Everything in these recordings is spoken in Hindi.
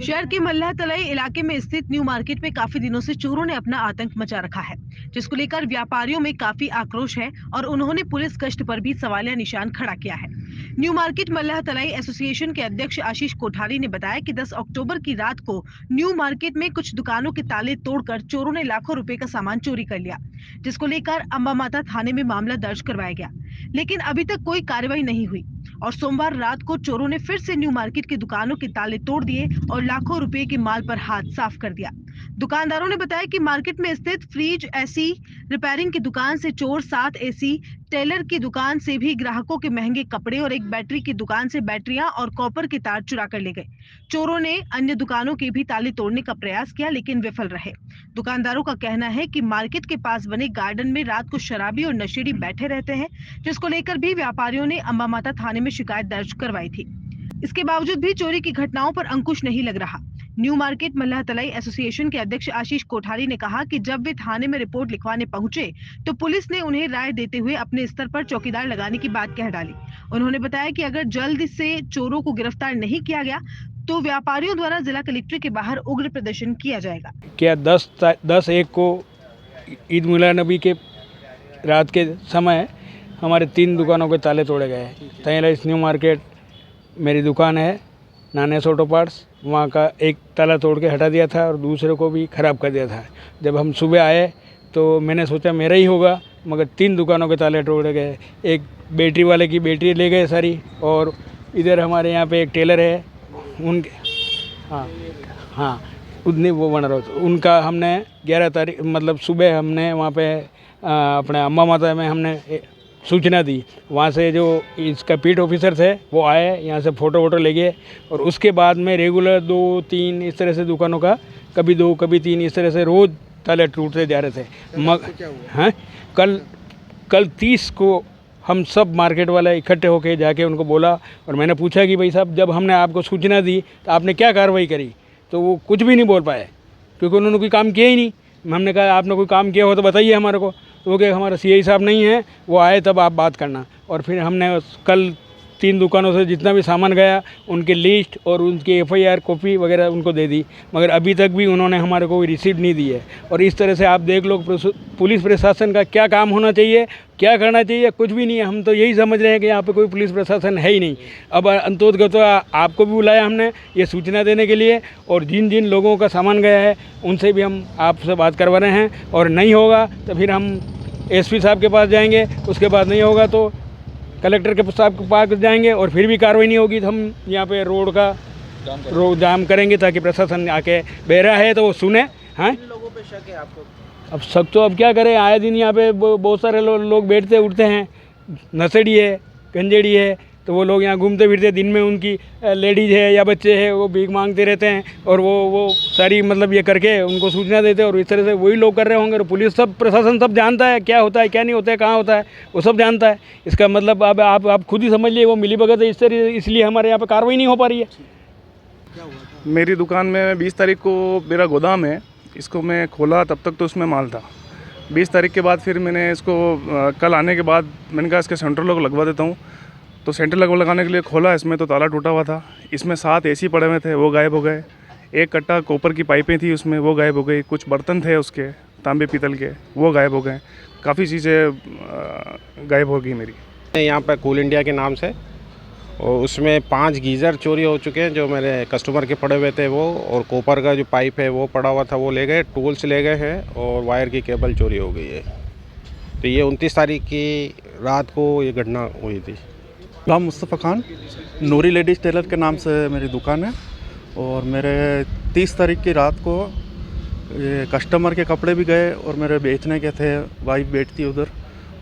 शहर के मल्लाह तलाई इलाके में स्थित न्यू मार्केट में काफी दिनों से चोरों ने अपना आतंक मचा रखा है, जिसको लेकर व्यापारियों में काफी आक्रोश है और उन्होंने पुलिस गश्त पर भी सवालिया निशान खड़ा किया है। न्यू मार्केट मल्लाह तलाई एसोसिएशन के अध्यक्ष आशीष कोठारी ने बताया कि 10 अक्टूबर की रात को न्यू मार्केट में कुछ दुकानों के ताले तोड़कर चोरों ने लाखों रुपए का सामान चोरी कर लिया, जिसको लेकर अंबा माता थाने में मामला दर्ज करवाया गया, लेकिन अभी तक कोई कार्रवाई नहीं हुई और सोमवार रात को चोरों ने फिर से न्यू मार्केट की दुकानों के ताले तोड़ दिए और लाखों रुपए के माल पर हाथ साफ कर दिया। दुकानदारों ने बताया कि मार्केट में स्थित फ्रिज एसी रिपेयरिंग की दुकान से चोर 7 एसी, टेलर की दुकान से भी ग्राहकों के महंगे कपड़े और एक बैटरी की दुकान से बैटरियां और कॉपर के तार चुरा कर ले गए। चोरों ने अन्य दुकानों के भी ताले तोड़ने का प्रयास किया, लेकिन विफल रहे। दुकानदारों का कहना है कि मार्केट के पास बने गार्डन में रात को शराबी और नशेड़ी बैठे रहते हैं, जिसको लेकर भी व्यापारियों ने अंबा माता थाने में शिकायत दर्ज करवाई थी। इसके बावजूद भी चोरी की घटनाओं पर अंकुश नहीं लग रहा। न्यू मार्केट मल्लाह तलाई एसोसिएशन के अध्यक्ष आशीष कोठारी ने कहा कि जब वे थाने में रिपोर्ट लिखवाने पहुंचे तो पुलिस ने उन्हें राय देते हुए अपने स्तर पर चौकीदार लगाने की बात कह डाली। उन्होंने बताया कि अगर जल्द से चोरों को गिरफ्तार नहीं किया गया तो व्यापारियों द्वारा जिला कलेक्ट्रेट के बाहर उग्र प्रदर्शन किया जाएगा। क्या 10-1 को ईद मिलाद नबी के रात के समय हमारे 3 दुकानों के ताले तोड़े गए हैं। तैयार इस न्यू मार्केट मेरी दुकान है नानेस ऑटो पार्ट्स, वहाँ का एक ताला तोड़ के हटा दिया था और दूसरे को भी ख़राब कर दिया था। जब हम सुबह आए तो मैंने सोचा मेरा ही होगा, मगर 3 दुकानों के ताले तोड़े गए। एक बैटरी वाले की बैटरी ले गए सारी, और इधर हमारे यहाँ पे एक टेलर है उनके हाँ उतनी वो बना रहा था उनका। हमने 11 तारीख मतलब सुबह हमने वहाँ पे अपने अम्बा माता में हमने सूचना दी। वहाँ से जो इसका पीट ऑफिसर थे वो आए, यहाँ से फ़ोटो वोटो ले गए और उसके बाद में रेगुलर 2-3 इस तरह से दुकानों का कभी 2 कभी 3 इस तरह से रोज़ ताले टूटते जा रहे थे। हाँ कल 30 को हम सब मार्केट वाले इकट्ठे होके जाके उनको बोला और मैंने पूछा कि भाई साहब जब हमने आपको सूचना दी तो आपने क्या कार्रवाई करी, तो वो कुछ भी नहीं बोल पाए क्योंकि उन्होंने कोई काम किया ही नहीं। हमने कहा आपने कोई काम किया हो तो बताइए हमारे को, तो वो क्या हमारा सीआई साहब नहीं है, वो आए तब आप बात करना। और फिर हमने कल 3 दुकानों से जितना भी सामान गया उनकी लिस्ट और उनकी एफआईआर कॉपी वगैरह उनको दे दी, मगर अभी तक भी उन्होंने हमारे को कोई रिसीप्ट नहीं दी है। और इस तरह से आप देख लो पुलिस प्रशासन का क्या काम होना चाहिए, क्या करना चाहिए, कुछ भी नहीं है। हम तो यही समझ रहे हैं कि यहाँ पे कोई पुलिस प्रशासन है ही नहीं। अब अंतोगत आपको भी बुलाया हमने ये सूचना देने के लिए, और जिन जिन लोगों का सामान गया है उनसे भी हम आपसे बात करवा रहे हैं, और नहीं होगा तो फिर हम एसपी साहब के पास जाएंगे, उसके बाद नहीं होगा तो कलेक्टर के साहब के पास जाएंगे, और फिर भी कार्रवाई नहीं होगी तो हम यहाँ पे रोड जाम करेंगे ताकि प्रशासन आके बेरा है तो वो सुने। हाँ लोगों पे शक है आपको? अब शक तो अब क्या करें, आए दिन यहाँ पे बहुत सारे लोग बैठते उठते हैं, नशेड़ी है, गंजेड़ी है, तो वो लोग यहाँ घूमते फिरते, दिन में उनकी लेडीज़ है या बच्चे हैं वो भीख मांगते रहते हैं, और वो सारी मतलब ये करके उनको सूचना देते हैं, और इस तरह से वही लोग कर रहे होंगे। और पुलिस सब प्रशासन सब जानता है क्या होता है क्या नहीं होता है, कहाँ होता है, वो सब जानता है। इसका मतलब अब आप खुद ही समझ लिए वो मिली भगत है इस तरह, इसलिए हमारे यहाँ पर कार्रवाई नहीं हो पा रही है। मेरी दुकान में 20 तारीख को मेरा गोदाम है, इसको मैं खोला तब तक तो उसमें माल था। 20 तारीख के बाद फिर मैंने इसको कल आने के बाद मैंने कहा इसके सेंटर लॉक लगवा देता हूँ, तो सेंटर लॉक लगाने के लिए खोला, इसमें तो ताला टूटा हुआ था। इसमें 7 एसी पड़े हुए थे, वो गायब हो गए। 1 कट्टा कॉपर की पाइपें थी उसमें, वो गायब हो गई। कुछ बर्तन थे उसके तांबे पीतल के, वो गायब हो गए। काफ़ी चीज़ें गायब हो गई मेरी। यहाँ पर कूल इंडिया के नाम से, और उसमें 5 गीज़र चोरी हो चुके हैं जो मेरे कस्टमर के पड़े हुए थे वो, और कॉपर का जो पाइप है वो पड़ा हुआ था वो ले गए, टूल्स ले गए हैं, और वायर की केबल चोरी हो गई है। तो ये 29 तारीख की रात को ये घटना हुई थी। गुलाम मुस्तफ़ा खान, नूरी लेडीज़ टेलर के नाम से मेरी दुकान है, और मेरे 30 तारीख की रात को ये कस्टमर के कपड़े भी गए और मेरे बेचने के थे, वाइफ बैठती उधर,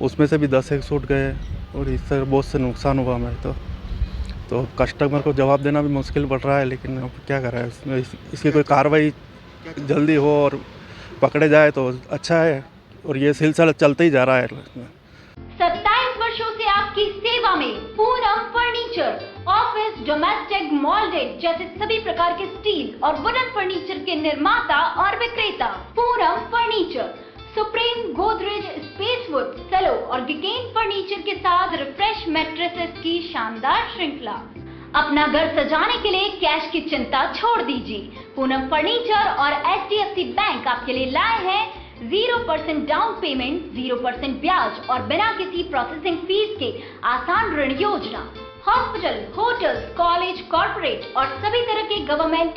उसमें से भी 10 एक सूट गए, और इससे बहुत से नुकसान हुआ मेरे। तो कस्टमर को जवाब देना भी मुश्किल पड़ रहा है, लेकिन अब क्या कर रहा है, इसमें इसकी कोई कार्रवाई जल्दी हो और पकड़े जाए तो अच्छा है, और ये सिलसिला चलते ही जा रहा है। 27 वर्षों से आपकी सेवा में पूनम फर्नीचर, ऑफिस, डोमेस्टिक, मॉल्डेड जैसे सभी प्रकार के स्टील और वुडन फर्नीचर के निर्माता और विक्रेता। Poonam furniture, Supreme, Godrej, Spacewood, Cello और गिगेन फर्नीचर के साथ रिफ्रेश मैट्रेसेस की शानदार श्रृंखला। अपना घर सजाने के लिए कैश की चिंता छोड़ दीजिए। पूनम फर्नीचर और HDFC बैंक आपके लिए लाए हैं 0% डाउन पेमेंट, 0% ब्याज और बिना किसी प्रोसेसिंग फीस के आसान ऋण योजना। हॉस्पिटल, होटल्स, कॉलेज, कॉर्पोरेट और सभी तरह के गवर्नमेंट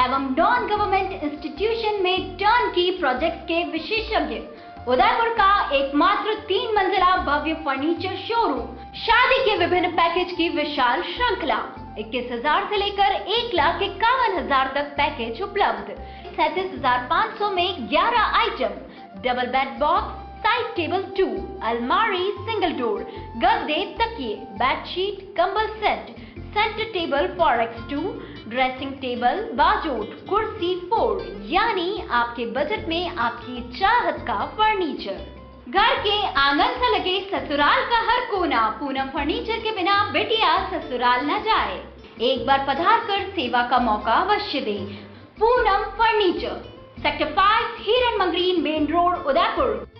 एवं नॉन गवर्नमेंट इंस्टीट्यूशन में टर्न की प्रोजेक्ट के विशेषज्ञ। उदयपुर का एकमात्र 3 मंजिला भव्य फर्नीचर शोरूम, शादी के विभिन्न पैकेज की विशाल श्रृंखला। 21,000 से लेकर 1,51,000 तक पैकेज उपलब्ध। 37,500 में 11 item, double bed box, side table 2, अलमारी, सिंगल डोर, गद्दे, तकिए, बेडशीट, कंबल set, centre table 4x2, dressing table, बाजोट, कुर्सी 4, यानी आपके बजट में आपकी चाहत का फर्नीचर। घर के आंगन से लगे ससुराल का हर कोना पूनम फर्नीचर के बिना बिटिया ससुराल न जाए। एक बार पधार कर सेवा का मौका अवश्य दे। पूनम फर्नीचर, सेक्टर 5, हिरन मंगरी, मेन रोड, उदयपुर।